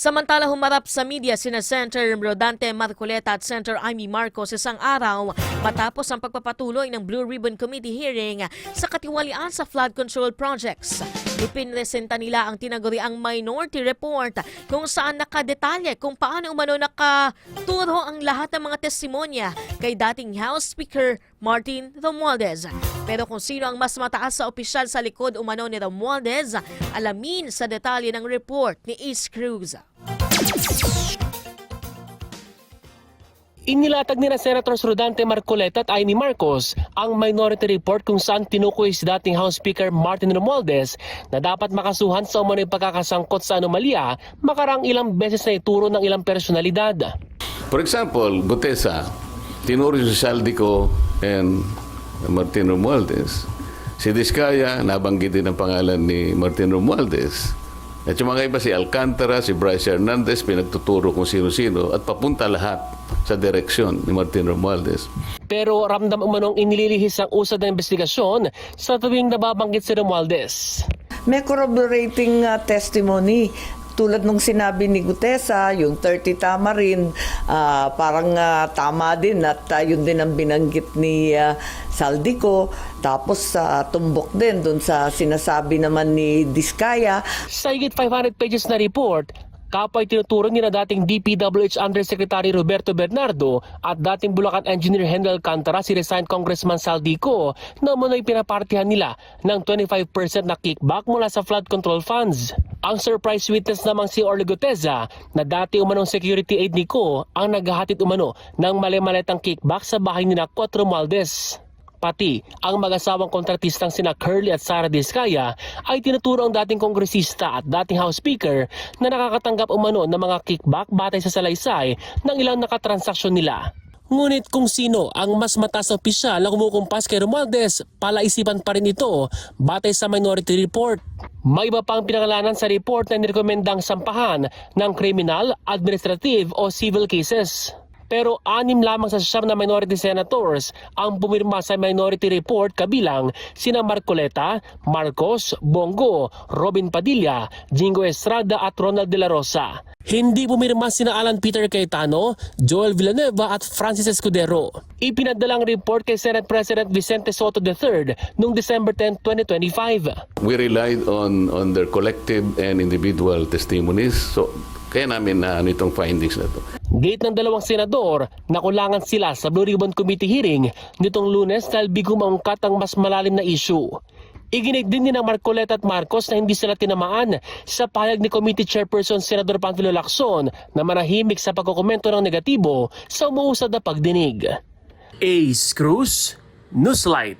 Samantala humarap sa media sina Senator Rodante Marcoleta at Senator Amy Marcos isang araw matapos ang pagpapatuloy ng Blue Ribbon Committee hearing sa katiwalian sa flood control projects. Ipinresenta nila ang tinaguriang minority report kung saan nakadetalye kung paano umano nakaturo ang lahat ng mga testimonya kay dating House Speaker Martin Romualdez. Pero kung sino ang mas mataas sa opisyal sa likod umano ni Romualdez, alamin sa detalye ng report ni Ace Cruz. Inilatag ni na Senators Rodante Marcoleta at Amy Marcos ang minority report kung saan tinukoy si dating House Speaker Martin Romualdez na dapat makasuhan sa umano'y pagkakasangkot sa anomalya makarang ilang beses na ituro ng ilang personalidad. For example, Gutesa, tinuro si Saldico and Martin Romualdez. Si Diskaya, nabanggit din ang pangalan ni Martin Romualdez. At yung mga iba, si Alcantara, si Bryce Hernandez, pinagtuturo kung sino-sino at papunta lahat sa direksyon ni Martin Romualdez. Pero ramdam umanong inililihis ang usad ng investigasyon sa tuwing nababanggit si Romualdez. May corroborating testimony. Tulad nung sinabi ni Gutesa, yung 30 tama rin, parang tama din at yun din ang binanggit ni Saldico. Tapos tumbok din dun sa sinasabi naman ni Diskaya. Sa higit 500 pages na report, kapay tinuturo ni na dating DPWH Undersecretary Roberto Bernardo at dating Bulacan Engineer Henry Alcantara si resigned Congressman Saldico na umano'y pinapartihan nila ng 25% na kickback mula sa flood control funds. Ang surprise witness namang si Orly Gutesa na dati umanong security aide ni Ko ang naghahatid umano ng mali-maletang kickback sa bahay ni Naco at Romualdez. Pati ang mag-asawang kontratistang sina Curly at Sara Diskaya ay tinuturo ang dating kongresista at dating House Speaker na nakakatanggap umano ng mga kickback batay sa salaysay ng ilang nakatransaksyon nila. Ngunit kung sino ang mas mataas na opisyal na kumukumpas kay Romualdez, palaisipan pa rin ito batay sa minority report. May iba pang pinangalanan sa report na nirekomendang sampahan ng criminal, administrative o civil cases. Pero 6 lamang sa 9 na minority senators ang pumirma sa minority report kabilang sina Marcoleta, Marcos, Bongo, Robin Padilla, Jingo Estrada at Ronald De La Rosa. Hindi pumirma sina Alan Peter Cayetano, Joel Villanueva at Francis Escudero. Ipinadalang report kay Senate President Vicente Soto III noong December 10, 2025. We relied on their collective and individual testimonies. So, kaya namin na itong findings na ito. Gate ng 2 senador, nakulangan sila sa Blue Ribbon Committee hearing nitong Lunes dahil bigong maungkat ang mas malalim na issue. Iginig din ni ng Marcoleta at Marcos na hindi sila tinamaan sa pahayag ni Committee Chairperson Senador Panfilo Lacson na manahimik sa pagkokomento ng negatibo sa umuusad na pagdinig. Ace Cruz, Newslight.